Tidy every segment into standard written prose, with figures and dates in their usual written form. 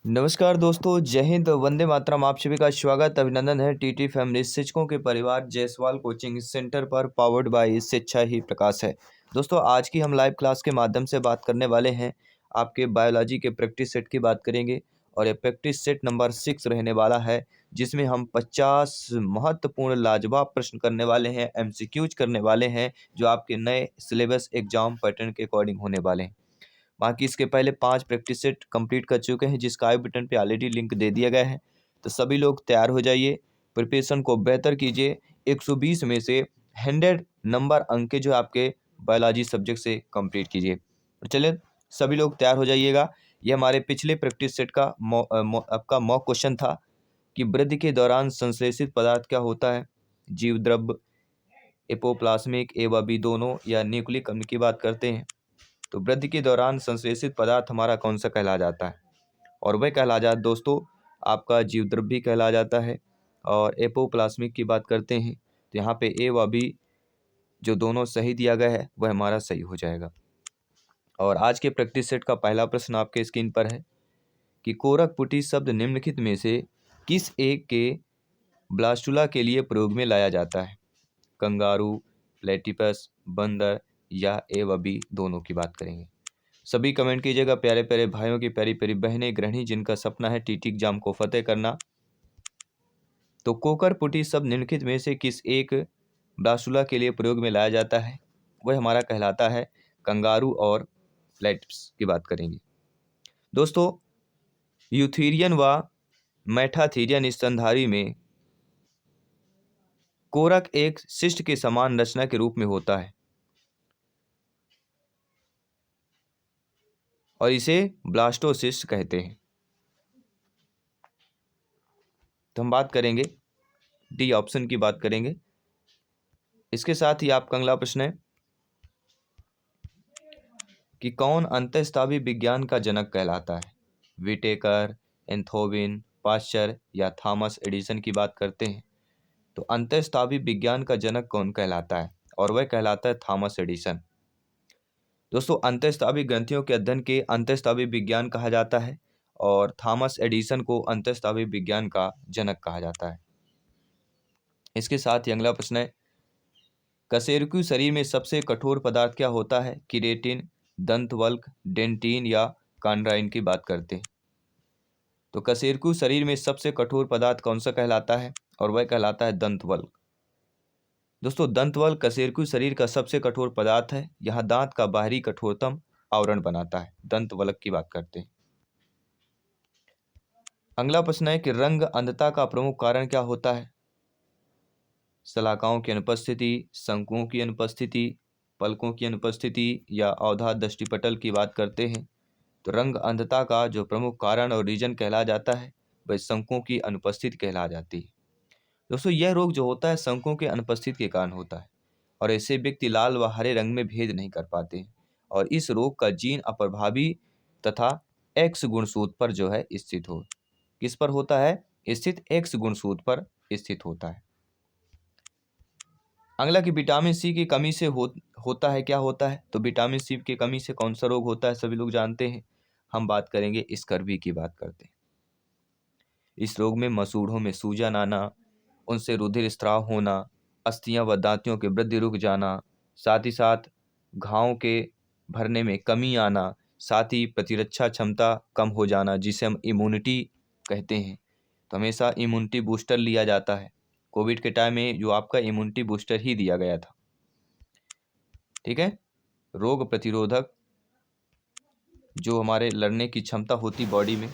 नमस्कार दोस्तों, जय हिंद, वंदे मातरम। आप सभी का स्वागत अभिनंदन है टीटी फैमिली शिक्षकों के परिवार जायसवाल कोचिंग सेंटर पर, पावर्ड बाय शिक्षा ही प्रकाश है। दोस्तों, आज की हम लाइव क्लास के माध्यम से बात करने वाले हैं आपके बायोलॉजी के प्रैक्टिस सेट की बात करेंगे। और ये प्रैक्टिस सेट नंबर 6 रहने वाला है, जिसमें हम 50 महत्वपूर्ण लाजवाब प्रश्न करने वाले हैं, एमसीक्यूज करने वाले हैं, जो आपके नए सिलेबस एग्जाम पैटर्न के अकॉर्डिंग होने वाले हैं। बाकी इसके पहले 5 प्रैक्टिस सेट कंप्लीट कर चुके हैं, जिसका आई बटन पे ऑलरेडी लिंक दे दिया गया है। तो सभी लोग तैयार हो जाइए, प्रिपरेशन को बेहतर कीजिए। 120 में से 100 नंबर अंक के जो आपके बायोलॉजी सब्जेक्ट से कंप्लीट कीजिए। तो चलिए, सभी लोग तैयार हो जाइएगा। ये हमारे पिछले प्रैक्टिस सेट का आपका मॉक क्वेश्चन था कि वृद्धि के दौरान संश्लेषित पदार्थ क्या होता है। जीव द्रव्य, एपोप्लाज्मिक ए व बी दोनों, या न्यूक्लिक अम्ल की बात करते हैं। तो वृद्धि के दौरान संश्लेषित पदार्थ हमारा कौन सा कहला जाता है? और वह कहला जाता दोस्तों आपका जीवद्रव्य भी कहला जाता है। और एपोप्लाज्मिक की बात करते हैं तो यहाँ पे ए व बी जो दोनों सही दिया गया है वह हमारा सही हो जाएगा। और आज के प्रैक्टिस सेट का पहला प्रश्न आपके स्क्रीन पर है कि कोरक पुटी शब्द निम्नलिखित में से किस एक के ब्लास्टुला के लिए प्रयोग में लाया जाता है? कंगारू, प्लेटिपस, बंदर, या ए व बी दोनों की बात करेंगे। सभी कमेंट कीजिएगा प्यारे प्यारे भाइयों की, प्यारी प्यारी बहनें, गृहिणी जिनका सपना है टीटी एग्जाम को फतेह करना। तो कोकर पुटी शब्द निम्नलिखित में से किस एक ब्लास्टुला के लिए प्रयोग में लाया जाता है? वह हमारा कहलाता है कंगारू और प्लेटिपस की बात करेंगे। दोस्तों, यूथेरियन व मेटाथेरियन स्तनधारी में कोरक एक शिष्ट के समान रचना के रूप में होता है और इसे ब्लास्टोसिस्ट कहते हैं। तो हम बात करेंगे डी ऑप्शन की बात करेंगे। इसके साथ ही आपका अगला प्रश्न है कि कौन अंतःस्रावी विज्ञान का जनक कहलाता है? विटेकर, एंथोविन, पाश्चर, या थॉमस एडिसन की बात करते हैं। तो अंतःस्रावी विज्ञान का जनक कौन कहलाता है? और वह कहलाता है थॉमस एडिसन। दोस्तों, अंतःस्रावी ग्रंथियों के अध्ययन के अंतःस्रावी विज्ञान कहा जाता है और थॉमस एडिसन को अंतःस्रावी विज्ञान का जनक कहा जाता है। इसके साथ ही अगला प्रश्न है, कशेरुकी शरीर में सबसे कठोर पदार्थ क्या होता है? किरेटिन, दंतवल्क, डेंटिन, या कांड्राइन की बात करते हैं। तो कशेरुकी शरीर में सबसे कठोर पदार्थ कौन सा कहलाता है? और वह कहलाता है दंतवल्क। दोस्तों, दंतवल्क कशेरुकी शरीर का सबसे कठोर पदार्थ है। यह दांत का बाहरी कठोरतम आवरण बनाता है। दंतवल्क की बात करते हैं। अगला प्रश्न है कि रंग अंधता का प्रमुख कारण क्या होता है? शलाकाओं की अनुपस्थिति, शंकुओं की अनुपस्थिति, पलकों की अनुपस्थिति, या अवधा दृष्टिपटल की बात करते हैं। तो रंग अंधता का जो प्रमुख कारण और रीजन कहला जाता है वह शंकुओं की अनुपस्थिति कहला जाती है। दोस्तों, यह रोग जो होता है शंकुओं के अनुपस्थिति के कारण होता है और ऐसे व्यक्ति लाल व हरे रंग में भेद नहीं कर पाते हैं। और इस रोग का जीन अप्रभावी तथा एक्स गुणसूत्र पर जो है स्थित हो किस पर होता है? स्थित एक्स गुणसूत्र पर स्थित होता है। अगला कि विटामिन सी की कमी से होता है क्या होता है? तो विटामिन सी की कमी से कौन सा रोग होता है? सभी लोग जानते हैं। हम बात करेंगे स्कर्वी की बात करते हैं। इस रोग में मसूड़ों में सूजन आना, उनसे रुधिर स्राव होना, अस्थियां व दांतियों के वृद्धि रुक जाना, साथ ही साथ घावों के भरने में कमी आना, साथ ही प्रतिरक्षा क्षमता कम हो जाना, जिसे हम इम्यूनिटी कहते हैं। तो हमेशा इम्यूनिटी बूस्टर लिया जाता है। कोविड के टाइम में जो आपका इम्यूनिटी बूस्टर ही दिया गया था। ठीक है, रोग प्रतिरोधक जो हमारे लड़ने की क्षमता होती बॉडी में,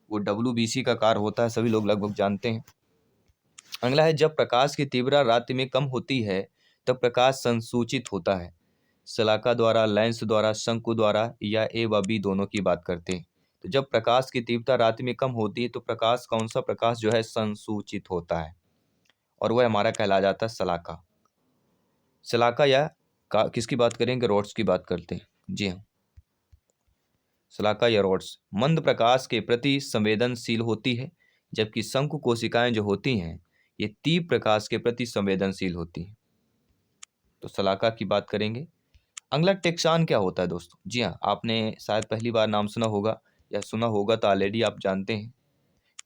वो WBC का कार्य होता है, सभी लोग लगभग जानते हैं। अगला है, जब प्रकाश की तीव्रता रात्रि में कम होती है तब प्रकाश संसूचित होता है। शलाका द्वारा, लेंस द्वारा, शंकु द्वारा, या ए व बी दोनों की बात करते हैं। तो जब प्रकाश की तीव्रता रात्रि में कम होती है तो प्रकाश, कौन सा प्रकाश जो है संसूचित होता है और वह हमारा कहला जाता है शलाका। शलाका या किसकी बात करेंगे? रॉड्स की बात करते हैं। जी हाँ, शलाका या रॉड्स मंद प्रकाश के प्रति संवेदनशील होती है, जबकि शंकु कोशिकाएं जो होती हैं ये तीव्र प्रकाश के प्रति संवेदनशील होती हैं। तो शलाका की बात करेंगे। अगला टेक्सान क्या होता है दोस्तों? जी हाँ, आपने शायद पहली बार नाम सुना होगा। या सुना होगा तो ऑलरेडी आप जानते हैं।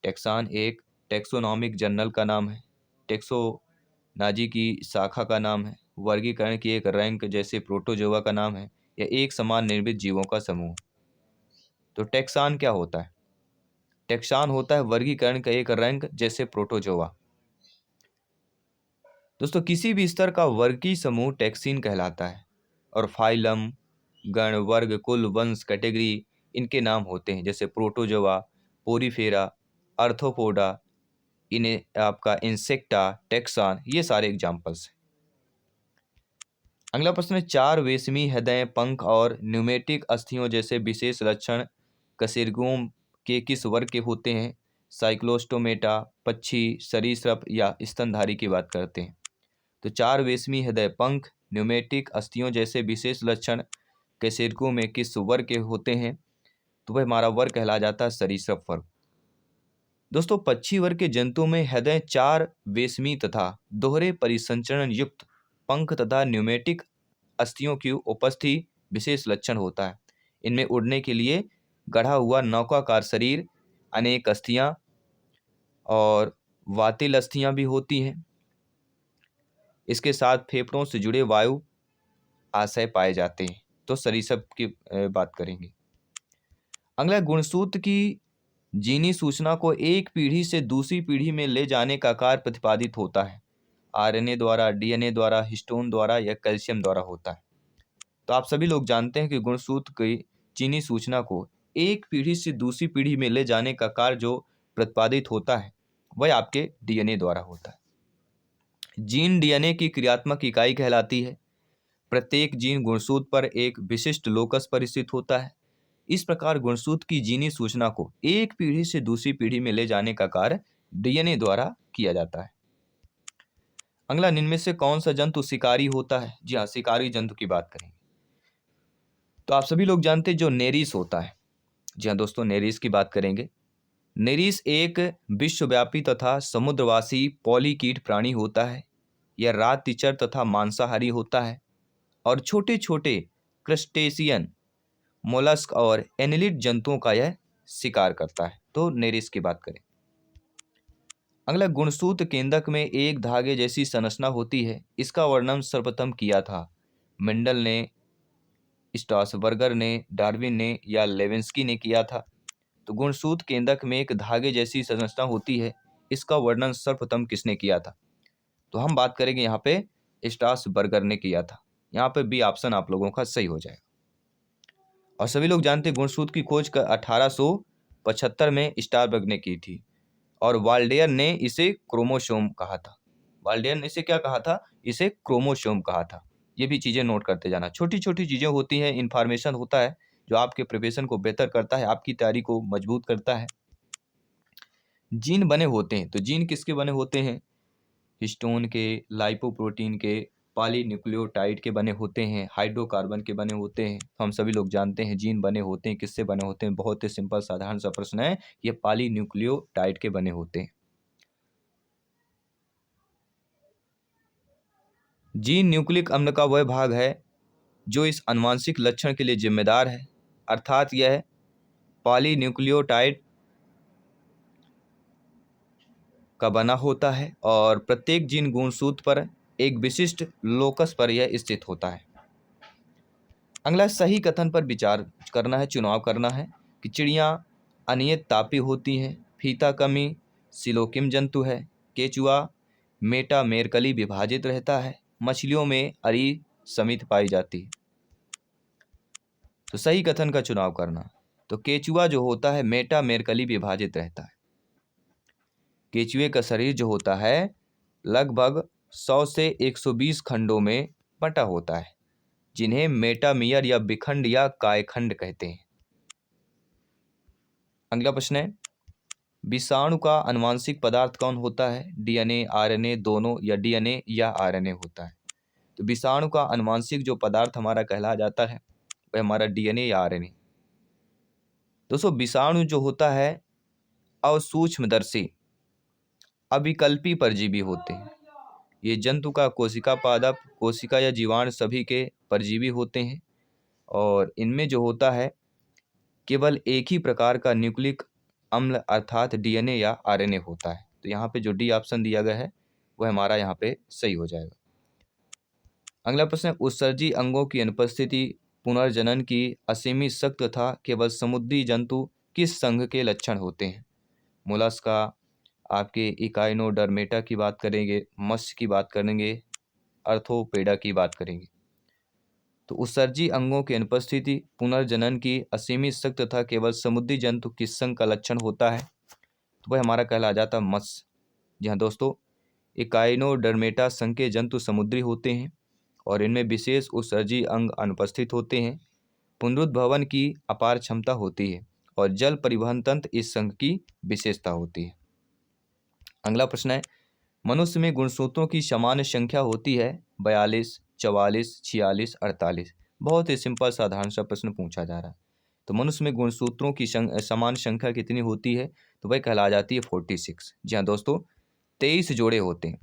टैक्सान एक टैक्सोनॉमिक जर्नल का नाम है, टैक्सोनॉमी की शाखा का नाम है, वर्गीकरण की एक रैंक जैसे प्रोटोजोआ का नाम है, या एक समान निर्मित जीवों का समूह। तो टैक्सान क्या होता है? टैक्सान होता है वर्गीकरण का एक रैंक जैसे प्रोटोजोआ। दोस्तों किसी भी स्तर का वर्गीय समूह टैक्सीन कहलाता है, और फाइलम, गण, वर्ग, कुल, वंश, कैटेगरी इनके नाम होते हैं, जैसे प्रोटोजोआ, पोरीफेरा, आर्थ्रोपोडा, इन्हें आपका इंसेक्टा, टैक्सान, ये सारे एग्जाम्पल्स हैं। अगला प्रश्न है, चार वेशमी हृदय, पंख और न्यूमेटिक अस्थियों जैसे विशेष लक्षण कशेरुकों के किस वर्ग के होते हैं? साइक्लोस्टोमेटा, पक्षी, सरीसृप या स्तनधारी की बात करते हैं। तो चार वेशमी हृदय, पंख, न्यूमेटिक अस्थियों जैसे विशेष लक्षण कशेरुकों में किस वर्ग के होते हैं? तो वह हमारा वर्ग कहला जाता है सरीसृप वर्ग। दोस्तों पक्षी वर्ग के जंतुओं में हृदय, चार वेशमी तथा दोहरे परिसंचरण युक्त पंख तथा न्यूमेटिक अस्थियों की उपस्थिति विशेष लक्षण होता है। इनमें उड़ने के लिए गढ़ा हुआ नौकाकार शरीर, अनेक अस्थियां और वातिल अस्थियां भी होती हैं। इसके साथ फेफड़ों से जुड़े वायु आशय पाए जाते हैं। तो सरीसृप की बात करेंगे। अगला, गुणसूत्र की जीनी सूचना को एक पीढ़ी से दूसरी पीढ़ी में ले जाने का कार्य प्रतिपादित होता है। आरएनए द्वारा, डीएनए द्वारा, हिस्टोन द्वारा या कैल्शियम द्वारा होता है। तो आप सभी लोग जानते हैं कि गुणसूत्र की जीनी सूचना को एक पीढ़ी से दूसरी पीढ़ी में ले जाने का कार्य जो प्रतिपादित होता है वह आपके डीएनए द्वारा होता है। जीन डीएनए की क्रियात्मक इकाई कहलाती है। प्रत्येक जीन गुणसूत्र पर एक विशिष्ट लोकस पर स्थित होता है। इस प्रकार गुणसूत्र की जीनी सूचना को एक पीढ़ी से दूसरी पीढ़ी में ले जाने का कार्य डीएनए द्वारा किया जाता है। अगला, निम्न में से कौन सा जंतु शिकारी होता है? जी हाँ, शिकारी जंतु की बात करेंगे। तो आप सभी लोग जानते हैं जो नेरिस होता है। जी हाँ दोस्तों, नेरिस की बात करेंगे। नेरिस एक विश्वव्यापी तथा समुद्रवासी पॉलीकीट प्राणी होता है। यह रातटिचर तथा मांसाहारी होता है और छोटे छोटे क्रस्टेशियन, मोलस्क और एनिलिड जंतुओं का यह शिकार करता है। तो नेरिस की बात करें। अगला, गुणसूत्र केंद्रक में एक धागे जैसी संरचना होती है। इसका वर्णन सर्वप्रथम किया था मेंडल ने, स्ट्रासबर्गर ने, डार्विन ने या लेविंस्की ने किया था। तो गुणसूत्र केंद्रक में एक धागे जैसी संरचना होती है, इसका वर्णन सर्वप्रथम किसने किया था? तो हम बात करेंगे यहाँ पे स्ट्रासबर्गर ने किया था। यहाँ पे बी ऑप्शन आप लोगों का सही हो जाएगा। और सभी लोग जानते हैं गुणसूत्र की खोज 1875 में स्टारबर्ग ने की थी और वाल्डेयर ने इसे क्रोमोसोम कहा था। वाल्डेयर ने इसे क्या कहा था? इसे क्रोमोसोम कहा था। ये भी चीज़ें नोट करते जाना। छोटी छोटी चीज़ें होती हैं, इन्फॉर्मेशन होता है जो आपके प्रिपरेशन को बेहतर करता है, आपकी तैयारी को मजबूत करता है। जीन बने होते हैं, तो जीन किसके बने होते हैं? हिस्टोन के, लाइपोप्रोटीन के, पॉलीन्यूक्लियोटाइड के बने होते हैं, हाइड्रोकार्बन के बने होते हैं। हम सभी लोग जानते हैं जीन बने होते हैं, किससे बने होते हैं? बहुत ही सिंपल साधारण सा प्रश्न है, ये पॉलीन्यूक्लियोटाइड के बने होते हैं। जीन न्यूक्लिक अम्ल का वह भाग है जो इस आनुवंशिक लक्षण के लिए जिम्मेदार है, अर्थात यह पॉलीन्यूक्लियोटाइड का बना होता है और प्रत्येक जीन गुणसूत्र पर एक विशिष्ट लोकस पर यह स्थित होता है। अगला, सही कथन पर विचार करना है, चुनाव करना है कि चिड़ियाँ अनियत तापी होती हैं, फीता कमी सिलोकिम जंतु है, केचुआ मेटामेरकली विभाजित रहता है, मछलियों में अरी समित पाई जाती है। तो सही कथन का चुनाव करना। तो केचुआ जो होता है मेटामेरकली विभाजित रहता है। केचुए का शरीर जो होता है लगभग 100 से 120 खंडों में बटा होता है, जिन्हें मेटामियर या विखंड या कायखंड कहते हैं। अगला प्रश्न है, विषाणु का आनुवांशिक पदार्थ कौन होता है? डीएनए, आरएनए दोनों, या डीएनए या आरएनए होता है? तो विषाणु का आनुवांशिक जो पदार्थ हमारा कहला जाता है वह हमारा डीएनए या आरएनए। दोस्तों विषाणु जो होता है असूक्ष्मदर्शी अविकल्पी परजीवी होते हैं। ये जंतु का कोशिका पादप, कोशिका या जीवाणु सभी के परजीवी होते हैं और इनमें जो होता है केवल एक ही प्रकार का न्यूक्लिक अम्ल अर्थात डीएनए या आरएनए होता है। तो यहाँ पे जो डी ऑप्शन दिया गया है वह हमारा यहाँ पे सही हो जाएगा। अगला प्रश्न है, उत्सर्जी अंगों की अनुपस्थिति पुनर्जनन की असीमित शक्ति तथा केवल समुद्री जंतु किस संघ के लक्षण होते हैं? मोलस्का, आपके इकाइनोडर्मेटा की बात करेंगे, मत्स्य की बात करेंगे, अर्थोपेडा की बात करेंगे। तो उत्सर्जी अंगों की अनुपस्थिति पुनर्जनन की असीमित शक्ति तथा केवल समुद्री जंतु किस संघ का लक्षण होता है? तो वह हमारा कहला जाता है मत्स्य। जी हाँ दोस्तों, इकाइनोडर्मेटा संघ के जंतु समुद्री होते हैं और इनमें विशेष उत्सर्जी अंग अनुपस्थित होते हैं। पुनरुद्भवन की अपार क्षमता होती है और जल परिवहन तंत्र इस संघ की विशेषता होती है। अगला प्रश्न है, मनुष्य में गुणसूत्रों की समान संख्या होती है 42, 44, 46, 48। बहुत ही सिंपल साधारण सा प्रश्न पूछा जा रहा है। तो मनुष्य में गुणसूत्रों की समान संख्या कितनी होती है? तो वह कहला जाती है 46। जी हाँ दोस्तों, 23 जोड़े होते हैं।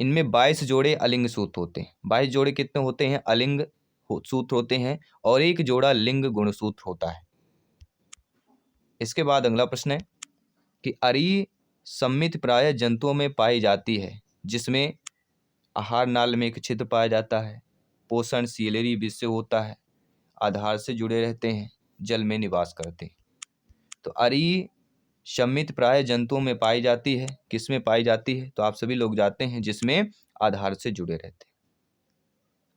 इनमें 22 जोड़े अलिंग सूत्र होते हैं। 22 जोड़े कितने होते हैं? अलिंग सूत्र होते हैं और एक जोड़ा लिंग गुणसूत्र होता है। इसके बाद अगला प्रश्न है कि अरी सम्मित प्राय जंतुओं में पाई जाती है जिसमें आहार नाल में एक छिद्र पाया जाता है, पोषण सीलेरी बीज से होता है, आधार से जुड़े रहते हैं, जल में निवास करते हैं। तो अरी सम्मित प्राय जंतुओं में पाई जाती है, किस में पाई जाती है? तो आप सभी लोग जानते हैं जिसमें आधार से जुड़े रहते हैं।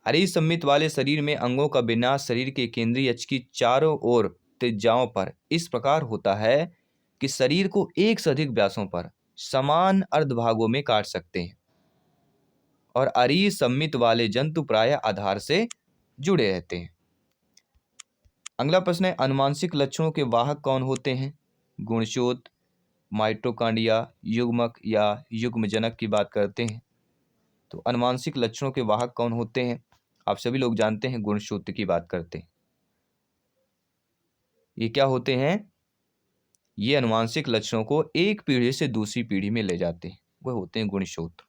अरी सम्मित वाले शरीर में अंगों का विन्यास शरीर के केंद्रीय अक्ष की चारों ओर त्रिज्याओं पर इस प्रकार होता है कि शरीर को एक से अधिक व्यासों पर समान अर्धभागों में काट सकते हैं और अरी सम्मित वाले जंतु प्राय आधार से जुड़े रहते हैं। अगला प्रश्न है, अनुवांशिक लक्षणों के वाहक कौन होते हैं? गुणसूत्र, माइटोकॉन्ड्रिया, युग्मक या युग्मजनक की बात करते हैं। तो अनुवांशिक लक्षणों के वाहक कौन होते हैं? आप सभी लोग जानते हैं गुणसूत्र की बात करते हैं। ये क्या होते हैं? ये अनुवांशिक लक्षणों को एक पीढ़ी से दूसरी पीढ़ी में ले जाते हैं, वह होते हैं गुणसूत्र।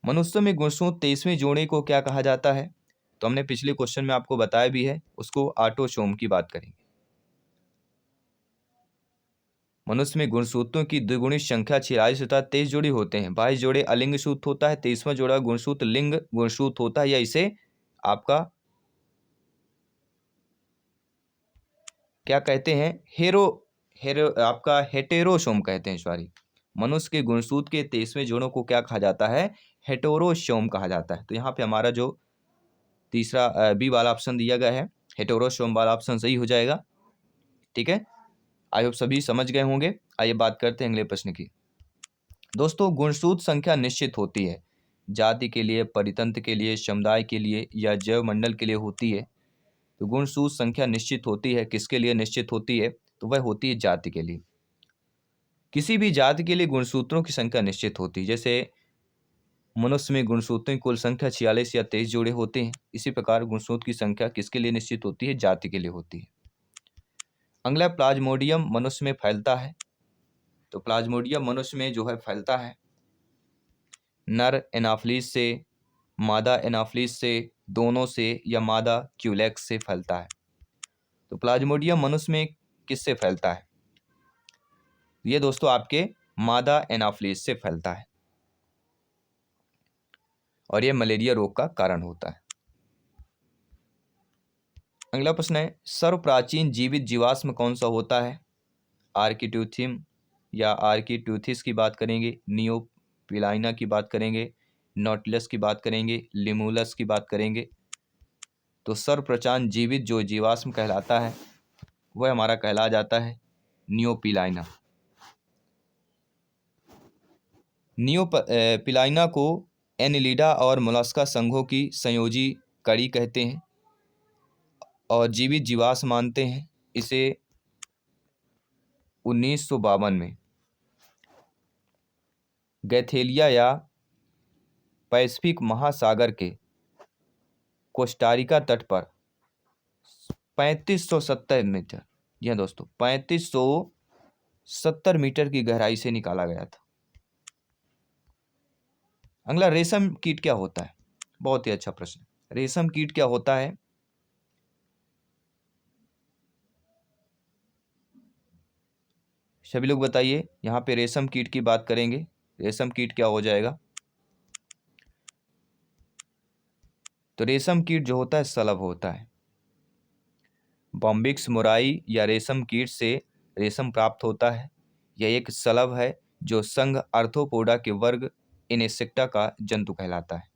मनुष्य में गुणसूत्र 23वें जोड़े को क्या कहा जाता है? तो हमने पिछले क्वेश्चन में आपको बताया भी है, उसको ऑटोसोम की बात करेंगे। मनुष्य में गुणसूत्रों की द्विगुणित संख्या 46 तथा 23 जोड़ी होते हैं। 22 जोड़े अलिंग सूत्र होता है, 23वां जोड़ा गुणसूत्र लिंग गुणसूत्र होता है, या इसे आपका क्या कहते हैं? आपका हेटेरोसोम कहते हैं। सॉरी, मनुष्य के गुणसूत्र के 23वें जोड़ों को क्या कहा जाता है? हेटेरोसोम कहा जाता है। तो यहाँ पे हमारा जो तीसरा बी वाला ऑप्शन दिया गया है, हेटेरोसोम वाला ऑप्शन सही हो जाएगा। ठीक है, आई होप सभी समझ गए होंगे। आइए बात करते हैं अगले प्रश्न की। दोस्तों, गुणसूत्र संख्या निश्चित होती है, जाति के लिए, परितंत्र के लिए, समुदाय के लिए या जैव मंडल के लिए होती है। तो गुणसूत्र संख्या निश्चित होती है, किसके लिए निश्चित होती है? तो वह होती है जाति के लिए। किसी भी जाति के लिए गुणसूत्रों की संख्या निश्चित होती है। जैसे मनुष्य में गुणसूत्रों की कुल संख्या 46 या 23 जोड़े होते हैं, इसी प्रकार गुणसूत्र की संख्या किसके लिए निश्चित होती है? जाति के लिए होती है। अगला, प्लाज्मोडियम मनुष्य में फैलता है। तो प्लाज्मोडियम मनुष्य में जो है फैलता है नर एनाफ्लीज से, मादा एनाफ्लीज से, दोनों से, या मादा क्यूलेक्स से फैलता है। तो प्लाज्मोडियम मनुष्य में किससे फैलता है? ये दोस्तों आपके मादा एनाफ्लीज से फैलता है और यह मलेरिया रोग का कारण होता है। अगला प्रश्न है, सर्वप्राचीन जीवित जीवाश्म कौन सा होता है? आर्किट्यूथियम या आर्किट्यूथिस की बात करेंगे, नियोपिलाइना की बात करेंगे, नॉटिलस की बात करेंगे, लिमुलस की बात करेंगे। तो सर्वप्राचीन जीवित जो जीवाश्म कहलाता है वह हमारा कहला जाता है नियोपिलाइना। नियोपिलाइना को एनिलिडा और मोलस्का संघों की संयोजी कड़ी कहते हैं और जीवित जीवाश्म मानते हैं। इसे 1952 में गैथेलिया या पैसिफिक महासागर के कोस्टारिका तट पर 3570 मीटर, जी हाँ दोस्तों, 3570 मीटर की गहराई से निकाला गया था। अगला, रेशम कीट क्या होता है? बहुत ही अच्छा प्रश्न। रेशम कीट क्या होता है? सभी लोग बताइए। यहाँ पे रेशम कीट की बात करेंगे। रेशम कीट क्या हो जाएगा? तो रेशम कीट जो होता है सलभ होता है। बॉम्बिक्स मुराई या रेशम कीट से रेशम प्राप्त होता है। यह एक सलभ है जो संघ आर्थ्रोपोडा के वर्ग इनसेक्टा का जंतु कहलाता है।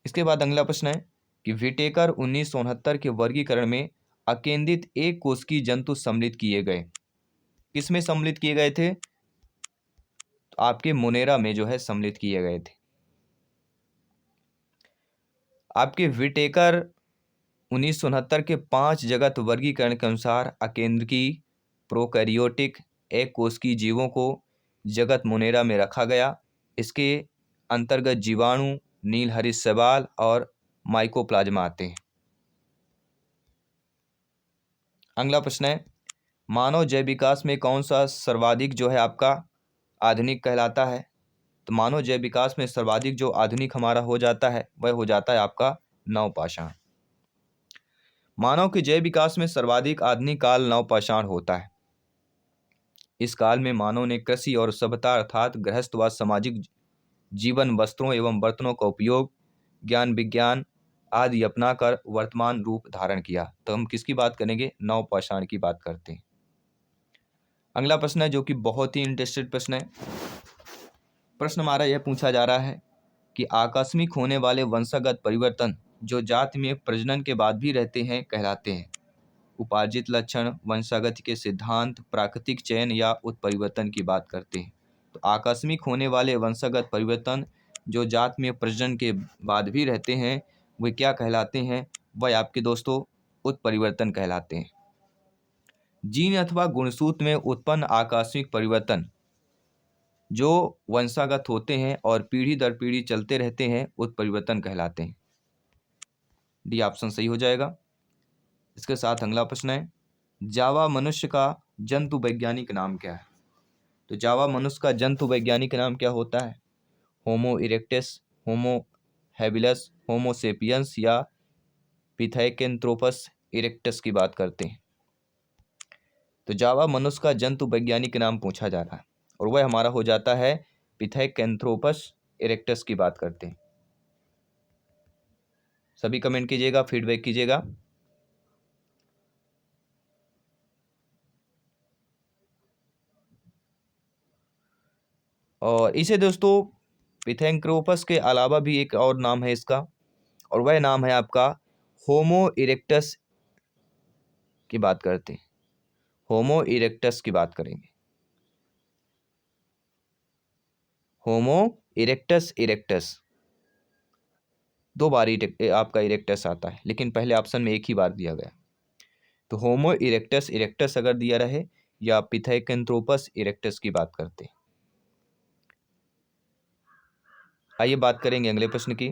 इसके बाद अगला प्रश्न है कि विटेकर 1969 के वर्गीकरण में अकेंद्रित एक कोशिकीय जंतु सम्मिलित किए गए। किसमें सम्मिलित किए गए थे? तो आपके मोनेरा में जो है सम्मिलित किए गए थे। आपके विटेकर 1969 के 5 जगत वर्गीकरण के अनुसार अकेंद्रीय प्रोकैरियोटिक एक कोशिकीय जीवों को जगत मोनेरा में रखा गया। इसके अंतर्गत जीवाणु, नीलहरित शैवाल और माइकोप्लाज्मा आते हैं। अगला प्रश्न है मानव जैव विकास में कौन सा सर्वाधिक जो है आपका आधुनिक कहलाता है? तो मानव जैव विकास में सर्वाधिक जो आधुनिक हमारा हो जाता है वह हो जाता है आपका नवपाषाण। मानव के जैव विकास में सर्वाधिक आधुनिक काल नवपाषाण होता है। इस काल में मानव ने कृषि और सभ्यता अर्थात गृहस्थ व सामाजिक जीवन, वस्त्रों एवं बर्तनों का उपयोग, ज्ञान विज्ञान आदि अपनाकर वर्तमान रूप धारण किया। तो हम किसकी बात करेंगे? नवपाषाण की बात करते हैं। अगला प्रश्न है जो कि बहुत ही इंटरेस्टेड प्रश्न है। प्रश्न हमारा यह पूछा जा रहा है कि आकस्मिक होने वाले वंशगत परिवर्तन जो जाति में प्रजनन के बाद भी रहते हैं कहलाते हैं। उपार्जित लक्षण, वंशागति के सिद्धांत, प्राकृतिक चयन या उत्परिवर्तन की बात करते हैं। तो आकस्मिक होने वाले वंशगत परिवर्तन जो जात में प्रजनन के बाद भी रहते हैं वे क्या कहलाते हैं? वह आपके दोस्तों उत्परिवर्तन कहलाते हैं। जीन अथवा गुणसूत्र में उत्पन्न आकस्मिक परिवर्तन जो वंशागत होते हैं और पीढ़ी दर पीढ़ी चलते रहते हैं उत्परिवर्तन कहलाते हैं। डी ऑप्शन सही हो जाएगा। इसके साथ अगला प्रश्न है जावा मनुष्य का जंतु वैज्ञानिक नाम क्या है? तो जावा मनुष्य का जंतु वैज्ञानिक नाम क्या होता है? होमो इरेक्टस, होमो हैबिलस, होमो सेपियंस या पिथैकेंथ्रोपस इरेक्टस की बात करते हैं। तो जावा मनुष्य का जंतु वैज्ञानिक नाम पूछा जा रहा है और वह हमारा हो जाता है पिथैकेंथ्रोपस इरेक्टस की बात करते हैं। सभी कमेंट कीजिएगा, फीडबैक कीजिएगा। और इसे दोस्तों पिथैकेंथ्रोपस के अलावा भी एक और नाम है इसका और वह नाम है आपका होमो इरेक्टस की बात करते हैं। होमो इरेक्टस की बात करेंगे। होमो इरेक्टस इरेक्टस दो बार आपका इरेक्टस आता है लेकिन पहले ऑप्शन में एक ही बार दिया गया। तो होमो इरेक्टस इरेक्टस अगर दिया रहे या पिथैकेंथ्रोपस इरेक्टस की बात करते हैं। आइए बात करेंगे अगले प्रश्न की।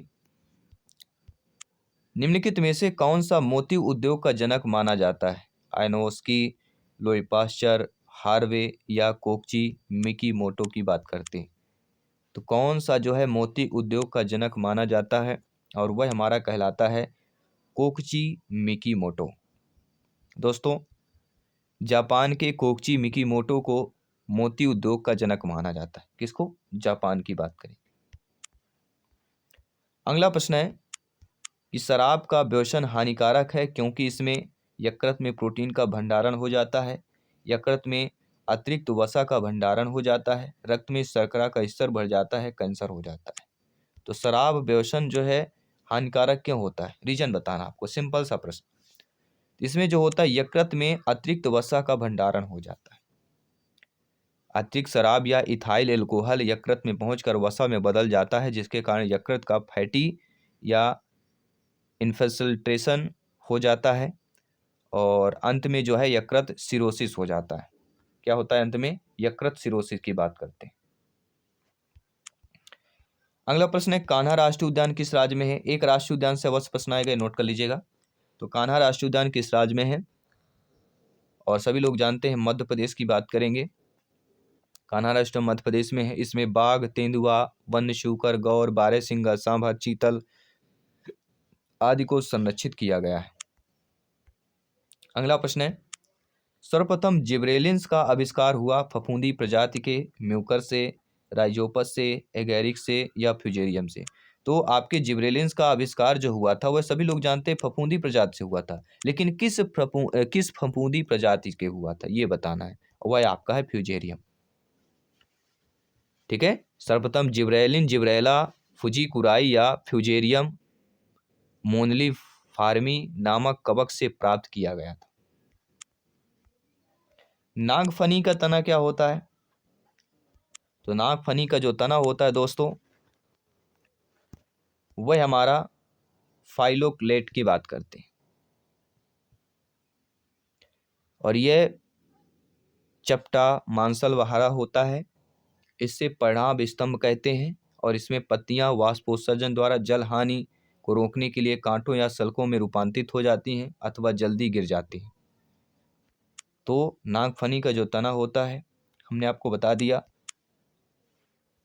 निम्नलिखित में से कौन सा मोती उद्योग का जनक माना जाता है? आइनोस्की, लुई पाश्चर, हार्वे या कोकची मिकी मोटो की बात करते हैं। तो कौन सा जो है मोती उद्योग का जनक माना जाता है और वह हमारा कहलाता है कोकची मिकी मोटो। दोस्तों जापान के कोकची मिकी मोटो को मोती उद्योग का जनक माना जाता है। किसको? जापान की बात करें। अगला प्रश्न है कि शराब का व्यसन हानिकारक है क्योंकि इसमें यकृत में प्रोटीन का भंडारण हो जाता है, यकृत में अतिरिक्त वसा का भंडारण हो जाता है, रक्त में शर्करा का स्तर बढ़ जाता है, कैंसर हो जाता है। तो शराब व्यसन जो है हानिकारक क्यों होता है? रीजन बताना आपको। सिंपल सा प्रश्न। इसमें जो होता है यकृत में अतिरिक्त वसा का भंडारण हो जाता है। अतिरिक्त शराब या इथाइल एल्कोहल यकृत में पहुंचकर वसा में बदल जाता है जिसके कारण यकृत का फैटी या इन्फिल्ट्रेशन हो जाता है और अंत में जो है यकृत सिरोसिस हो जाता है। क्या होता है अंत में? यकृत सिरोसिस की बात करते हैं। अगला प्रश्न है कान्हा राष्ट्रीय उद्यान किस राज्य में है? एक राष्ट्रीय उद्यान से अवश्य प्रश्न आएगा, नोट कर लीजिएगा। तो कान्हा राष्ट्रीय उद्यान किस राज्य में है? और सभी लोग जानते हैं मध्य प्रदेश की बात करेंगे। कान्हा राष्ट्रीय मध्य प्रदेश में है। इसमें बाघ, तेंदुआ, वन्य शूकर, गौर, बारहसिंगा, सांभर, चीतल आदि को संरक्षित किया गया है। अगला प्रश्न है सर्वप्रथम जिब्रेलिन्स का आविष्कार हुआ फफूंदी प्रजाति के म्यूकर से, राइजोपस से, एगेरिक से या फ्यूजेरियम से। तो आपके जिब्रेलिन्स का आविष्कार जो हुआ था वह सभी लोग जानते हैं फफूंदी प्रजाति से हुआ था, लेकिन किस फफूंदी प्रजाति के हुआ था ये बताना है, वह आपका है फ्यूजेरियम। ठीक है, सर्वप्रथम जिब्रेलिन जिब्रेला फुजीकुराई या फ्यूजेरियम मोनली फार्मी नामक कवक से प्राप्त किया गया था। नागफनी का तना क्या होता है? तो नागफनी का जो तना होता है दोस्तों, वह हमारा फाइलोक्लेट की बात करते हैं, और यह चपटा मांसल व हरा होता है। इससे परिणाम स्तंभ कहते हैं, और इसमें पत्तियां वाष्पोत्सर्जन द्वारा जल हानि को रोकने के लिए कांटों या सल्कों में रूपांतरित हो जाती हैं अथवा जल्दी गिर जाती हैं। तो नागफनी का जो तना होता है हमने आपको बता दिया।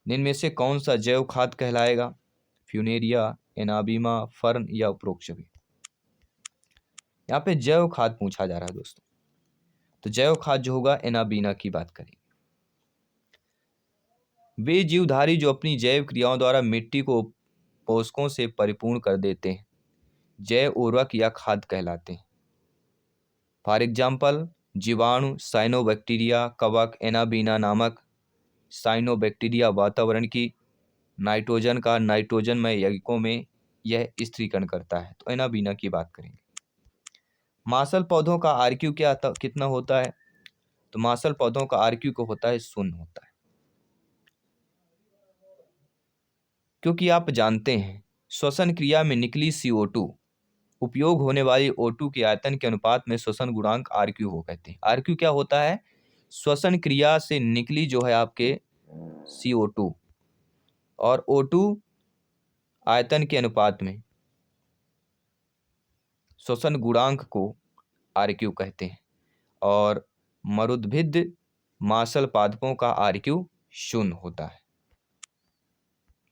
इनमें से कौन सा जैव खाद कहलाएगा? फ्यूनेरिया, एनाबिमा, फर्न या उपरोक्त सभी। यहाँ पे जैव खाद पूछा जा रहा है दोस्तों, तो जैव खाद जो होगा एनाबीना की बात करेंगे। वे जीवधारी जो अपनी जैव क्रियाओं द्वारा मिट्टी को पोषकों से परिपूर्ण कर देते हैं, जैव उर्वरक या खाद कहलाते हैं। फॉर एग्जाम्पल जीवाणु, साइनोबैक्टीरिया, कवक, एनाबीना नामक साइनोबैक्टीरिया वातावरण की नाइट्रोजनमय यौगिकों में यह स्थिरीकरण करता है। तो एनाबीना की बात करेंगे। मांसल पौधों का आरक्यू कितना होता है? तो मांसल पौधों का आरक्यू को होता है 0 होता है, क्योंकि आप जानते हैं श्वसन क्रिया में निकली CO2 उपयोग होने वाली O2 के आयतन के अनुपात में श्वसन गुणांक आरक्यू हो कहते हैं। आरक्यू क्या होता है? श्वसन क्रिया से निकली जो है आपके CO2 और O2 आयतन के अनुपात में श्वसन गुणांक को आरक्यू कहते हैं। और मरुद्भिद मांसल पादपों का आरक्यू 0 होता है।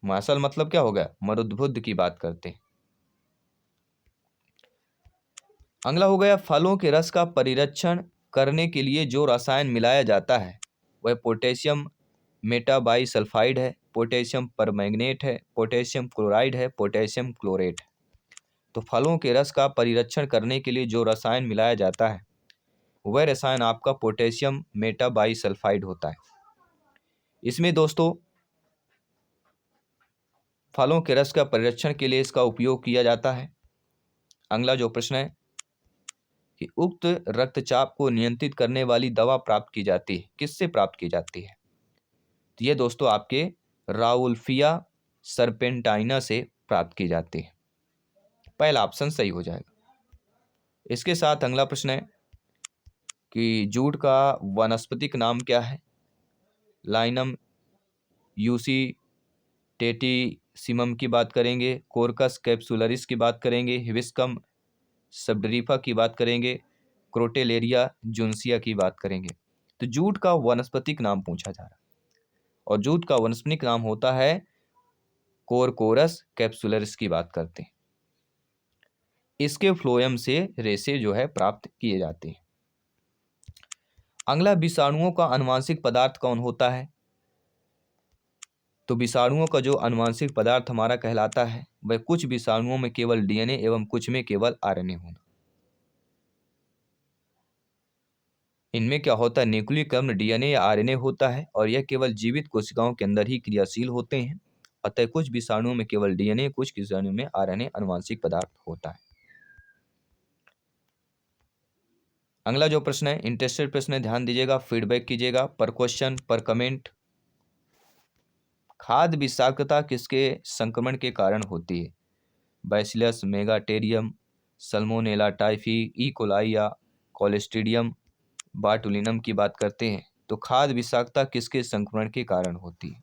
मांसल मतलब क्या हो गया? मरुद्भिद की बात करते हैं। अगला हो गया फलों के रस का परिरक्षण करने के लिए जो रसायन मिलाया जाता है वह पोटेशियम मेटाबाइसल्फाइड है, पोटेशियम परमैंगनेट है, पोटेशियम क्लोराइड है, पोटेशियम क्लोरेट है। तो फलों के रस का परिरक्षण करने के लिए जो रसायन मिलाया जाता है वह रसायन आपका पोटेशियम मेटाबाइसल्फाइड होता है। इसमें दोस्तों फलों के रस का परिरक्षण के लिए इसका उपयोग किया जाता है। अगला जो प्रश्न है कि उक्त रक्तचाप को नियंत्रित करने वाली दवा प्राप्त की जाती है, किससे प्राप्त की जाती है? तो ये दोस्तों आपके राउल्फिया सरपेंटाइना से प्राप्त की जाती है। पहला ऑप्शन सही हो जाएगा। इसके साथ अगला प्रश्न है कि जूट का वानस्पतिक नाम क्या है? लाइनम यूसी टेटिसिमम की बात करेंगे, कोरकस कैप्सुलरिस की बात करेंगे, हिबिस्कम सबडरीफा की बात करेंगे, क्रोटेलेरिया जुनसिया की बात करेंगे। तो जूट का वनस्पतिक नाम पूछा जा रहा है, और जूट का वनस्पतिक नाम होता है कोरकोरस कैप्सुलरिस की बात करते हैं। इसके फ्लोएम से रेशे जो है प्राप्त किए जाते हैं। अगला विषाणुओं का आनुवांशिक पदार्थ कौन होता है? तो विषाणुओं का जो आनुवांशिक पदार्थ हमारा कहलाता है वह कुछ विषाणुओं में केवल DNA एवं कुछ में केवल RNA होना। इनमें क्या होता है? न्यूक्लिक अम्ल DNA या RNA होता है, और यह केवल जीवित कोशिकाओं के अंदर ही क्रियाशील होते हैं। अतः कुछ विषाणुओं में केवल DNA, कुछ विषाणुओं में RNA आनुवांशिक पदार्थ होता है। अगला जो प्रश्न है इंटरेस्टेड प्रश्न है, ध्यान दीजिएगा, फीडबैक कीजिएगा पर क्वेश्चन पर कमेंट। खाद्य विषाक्तता किसके संक्रमण के कारण होती है? Bacillus megaterium, salmonella typhi, E coli या कोलेस्ट्रीडियम बाटुलिनम की बात करते हैं। तो खाद्य विषाक्तता किसके संक्रमण के कारण होती है?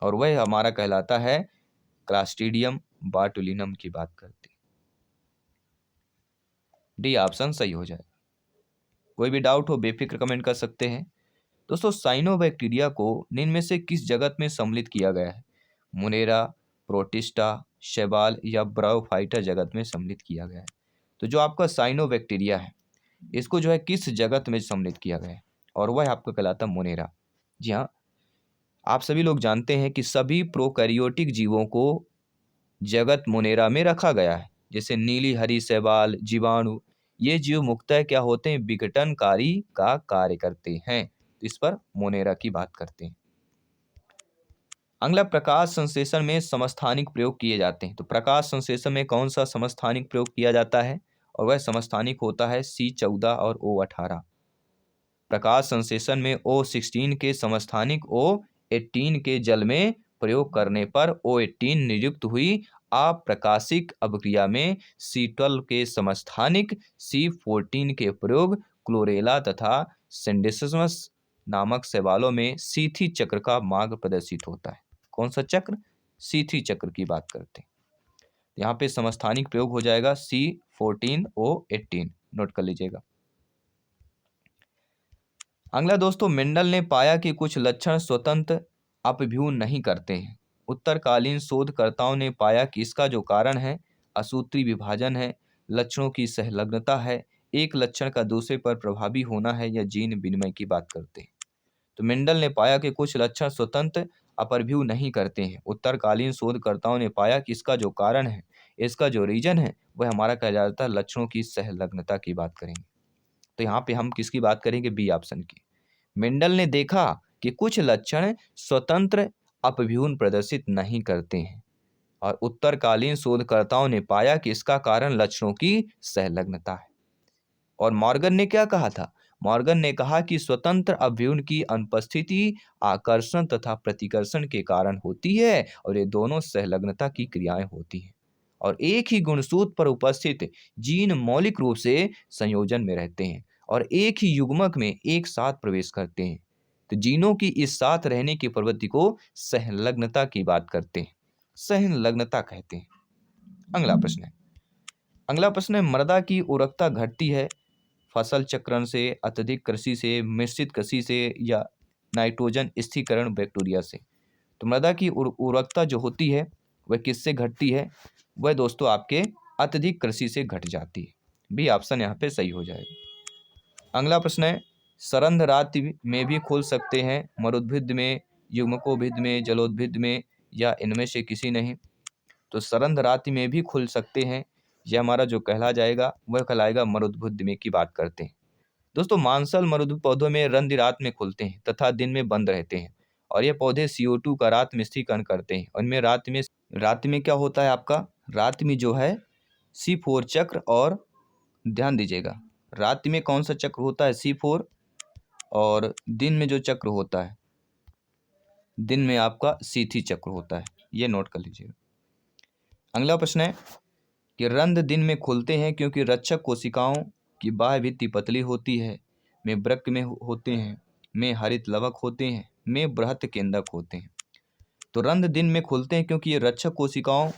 और वह हमारा कहलाता है क्लास्ट्रीडियम बाटुलिनम की बात करते हैं। डी ऑप्शन सही हो जाए। कोई भी डाउट हो बेफिक्र कमेंट कर सकते हैं। दोस्तों साइनोबैक्टीरिया को निम्न में से किस जगत में सम्मिलित किया गया है? मुनेरा, प्रोटिस्टा, शैवाल या ब्रायोफाइटा जगत में सम्मिलित किया गया है। तो जो आपका साइनोबैक्टीरिया है इसको जो है किस जगत में सम्मिलित किया गया है, और वह आपका कहलाता मोनेरा। जी हाँ, आप सभी लोग जानते हैं कि सभी प्रोकैरियोटिक जीवों को जगत मोनेरा में रखा गया है। जैसे नीली हरी शैवाल, जीवाणु, ये जीव मुख्यतः क्या होते हैं, विघटनकारी का कार्य करते हैं। तो इस पर मोनेरा की बात करते हैं। अगला, प्रकाश संश्लेषण में समस्थानिक प्रयोग किए जाते हैं। तो प्रकाश संश्लेषण में कौन सा समस्थानिक प्रयोग किया जाता है, और वह समस्थानिक होता है C14 और O18। प्रकाश संश्लेषण में O16 के समस्थानिक O18 के जल में प्रयोग करने पर O18 नियुक्त हुई। अप्रकाशिक अभिक्रिया में C12 के समस्थानिक C14 के प्रयोग क्लोरेला तथा सेंडेसिमस नामक शैवालों में C3 चक्र का मार्ग प्रदर्शित होता है। कौन सा चक्र, C3 चक्र की बात करते हैं। यहाँ पे समस्थानिक प्रयोग हो जाएगा C14O18, नोट कर लीजिएगा। अगला दोस्तों, मेंडल ने पाया कि कुछ लक्षण स्वतंत्र अपव्यूह नहीं करते हैं। उत्तरकालीन शोधकर्ताओं ने पाया कि इसका जो कारण है असूत्री विभाजन है, लक्षणों की सहलग्नता है, एक लक्षण का दूसरे पर प्रभावी होना है, या जीन विनिमय की बात करते हैं। तो मेंडल ने पाया कि कुछ लक्षण स्वतंत्र अपव्यूह नहीं करते हैं। उत्तरकालीन शोधकर्ताओं ने पाया कि इसका जो कारण है, इसका जो रीजन है, वह हमारा कहा जाता है लक्षणों की सहलग्नता की बात करेंगे। तो यहाँ पे हम किसकी बात करेंगे, बी ऑप्शन की। मेंडल ने देखा कि कुछ लक्षण स्वतंत्र अपव्यूह प्रदर्शित नहीं करते हैं, और उत्तरकालीन शोधकर्ताओं ने पाया कि इसका कारण लक्षणों की सहलग्नता है। और मॉर्गन ने क्या कहा था, मॉर्गन ने कहा कि स्वतंत्र अपव्यूह की अनुपस्थिति आकर्षण तथा प्रतिकर्षण के कारण होती है, और ये दोनों सहलग्नता की क्रियाएं होती हैं, और एक ही गुणसूत्र पर उपस्थित जीन मौलिक रूप से संयोजन में रहते हैं और एक ही युग्मक में एक साथ प्रवेश करते हैं। तो जीनों की इस साथ रहने की प्रवृत्ति को सहलग्नता की बात करते हैं, सहलग्नता कहते हैं। अगला प्रश्न है, मृदा की उर्वरकता घटती है फसल चक्रण से, अत्यधिक कृषि से, मिश्रित कृषि से, या नाइट्रोजन स्थिरीकरण बैक्टीरिया से। तो मृदा की उर्वरकता जो होती है वह किससे घटती है, वह दोस्तों आपके अत्यधिक कृषि से घट जाती है। बी ऑप्शन यहाँ पे सही हो जाएगा। अगला प्रश्न है, सरंध्र राति में भी खुल सकते हैं, मरुद्भिद में, युग्मकोभिद में, जलोद्भिद में, या इनमें से किसी नहीं। तो सरंध्र राति में भी खुल सकते हैं, यह हमारा जो कहला जाएगा वह कहलाएगा मरुद्भिद में की बात करते हैं। दोस्तों, मांसल मरुद पौधों में रंध्र रात में खुलते हैं तथा दिन में बंद रहते हैं, और ये पौधे CO2 का रात में स्थिरीकरण करते हैं। उनमें रात में क्या होता है आपका, रात में जो है C4 चक्र, और ध्यान दीजिएगा रात में कौन सा चक्र होता है, C4, और दिन में जो चक्र होता है, दिन में आपका C3 चक्र होता है, ये नोट कर लीजिएगा। अगला प्रश्न है कि रंध्र दिन में खुलते हैं क्योंकि रक्षक कोशिकाओं की बाह्य भित्ति पतली होती है, में वृक्क में होते हैं, में हरित लवक होते हैं, में बृहत केंद्रक होते हैं। तो रंध्र दिन में खुलते हैं क्योंकि ये रक्षक कोशिकाओं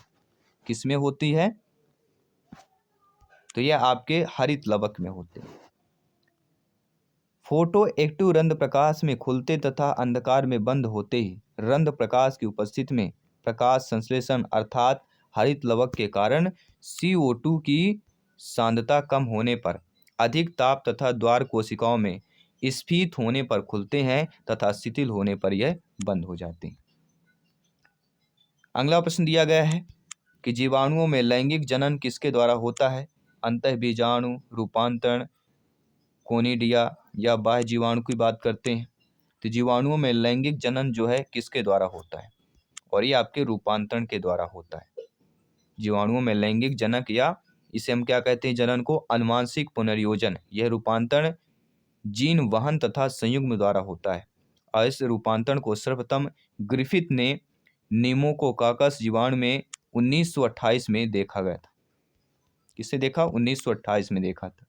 किसमें होती है, तो यह आपके हरित लवक में होते हैं। फोटो एक्टिव रंध्र प्रकाश में खुलते तथा अंधकार में बंद होते ही रंध्र प्रकाश की उपस्थिति में प्रकाश संश्लेषण अर्थात हरित लवक के कारण CO2 की सांद्रता कम होने पर, अधिक ताप तथा द्वार कोशिकाओं में स्फीत होने पर खुलते हैं तथा शिथिल होने पर यह बंद हो जाते हैं। अगला प्रश्न दिया गया है कि जीवाणुओं में लैंगिक जनन किसके द्वारा होता है, अंतःबीजाणु, रूपांतरण, कोनिडिया, या बाह्य जीवाणु की बात करते हैं। तो जीवाणुओं में लैंगिक जनन जो है किसके द्वारा होता है, और ये आपके रूपांतरण के द्वारा होता है। जीवाणुओं में लैंगिक जनक, या इसे हम क्या कहते हैं, जनन को अनुवांशिक पुनर्योजन, यह रूपांतरण जीन वहन तथा संयुग्म द्वारा होता है। और इस रूपांतरण को सर्वप्रथम ग्रिफिथ ने निमोकोकाकस जीवाणु में 1928 में देखा गया था। किससे देखा, 1928 में देखा था।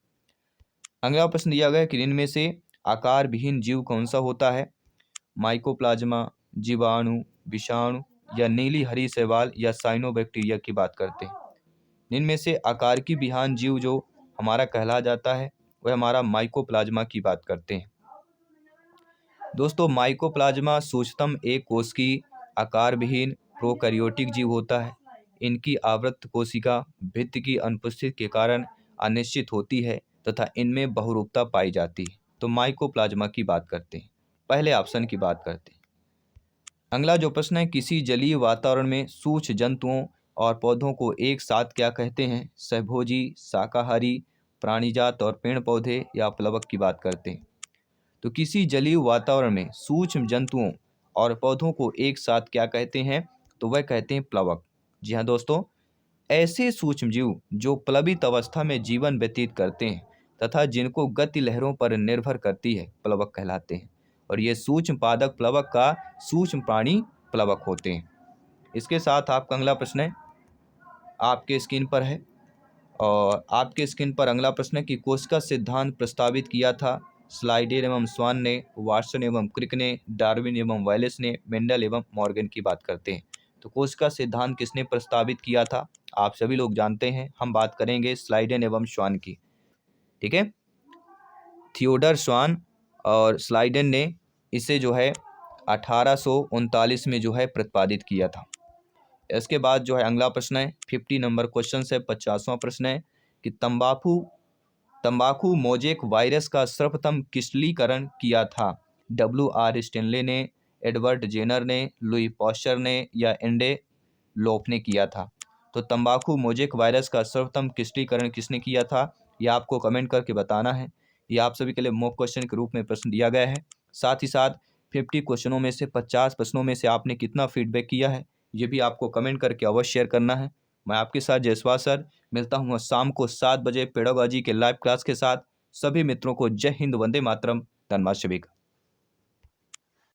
अगला प्रश्न दिया गया कि इनमें से आकार विहीन जीव कौन सा होता है, माइकोप्लाज्मा, जीवाणु, विषाणु, या नीली हरी शैवाल, या साइनोबैक्टीरिया की बात करते हैं। इनमें से आकार की विहीन जीव जो हमारा कहला जाता है वह हमारा माइकोप्लाज्मा की बात करते हैं। दोस्तों, माइकोप्लाज्मा सूक्ष्मतम एक कोश की आकार विहीन प्रोकैरियोटिक जीव होता है। इनकी आवृत्त कोशिका भित्ति की अनुपस्थिति के कारण अनिश्चित होती है तथा इनमें बहुरूपता पाई जाती है? तो माइकोप्लाज्मा की बात करते हैं, पहले ऑप्शन की बात करते हैं। अगला जो प्रश्न है, किसी जलीय वातावरण में सूक्ष्म जंतुओं और पौधों को एक साथ क्या कहते हैं? सहभोजी, शाकाहारी, प्राणीजात और पेड़ पौधे या प्लवक की बात करते हैं? तो किसी जलीय वातावरण में सूक्ष्म जंतुओं और पौधों को एक साथ क्या कहते हैं? तो वह कहते हैं प्लवक। जी हाँ दोस्तों, ऐसे सूक्ष्म जीव जो प्लवित अवस्था में जीवन व्यतीत करते हैं तथा जिनको गति लहरों पर निर्भर करती है, प्लवक कहलाते हैं। और ये सूक्ष्म पादप प्लवक का सूक्ष्म प्राणी प्लवक होते हैं। इसके साथ आपका अगला प्रश्न है, आपके स्क्रीन पर है, और आपके स्क्रीन पर अगला प्रश्न है कि कोशिका सिद्धांत प्रस्तावित किया था? स्लाइडेन एवं स्वान ने, वाटसन एवं क्रिक ने, डार्विन एवं वैलेस ने, मेंडल एवं मॉर्गन की बात करते हैं। तो कोशिका सिद्धांत किसने प्रस्तावित किया था? आप सभी लोग जानते हैं, हम बात करेंगे स्लाइडेन एवं स्वान की। ठीक है, थियोडर स्वान और स्लाइडेन ने इसे जो है 1839 में जो है प्रतिपादित किया था। इसके बाद जो है अगला प्रश्न है, 50 नंबर क्वेश्चन है, 50वां प्रश्न है कि तंबाकू मोजेक वायरस का सर्वप्रथम क्रिस्टलीकरण किया था? WR स्टेनले ने, एडवर्ड जेनर ने, लुई पॉस्चर ने या एंडे लोफ ने किया था? तो तंबाकू मोजेक वायरस का सर्वप्रथम क्रिस्टलीकरण किसने किया था, यह आपको कमेंट करके बताना है। यह आप सभी के लिए मॉक क्वेश्चन के रूप में प्रश्न दिया गया है। साथ ही साथ 50 क्वेश्चनों में से 50 प्रश्नों में से आपने कितना फीडबैक किया है, ये भी आपको कमेंट करके अवश्य शेयर करना है। मैं आपके साथ जयसवाल सर मिलता हूँ शाम को 7 बजे पेडागॉजी के लाइव क्लास के साथ। सभी मित्रों को जय हिंद, वंदे मातरम, धन्यवाद सभी का।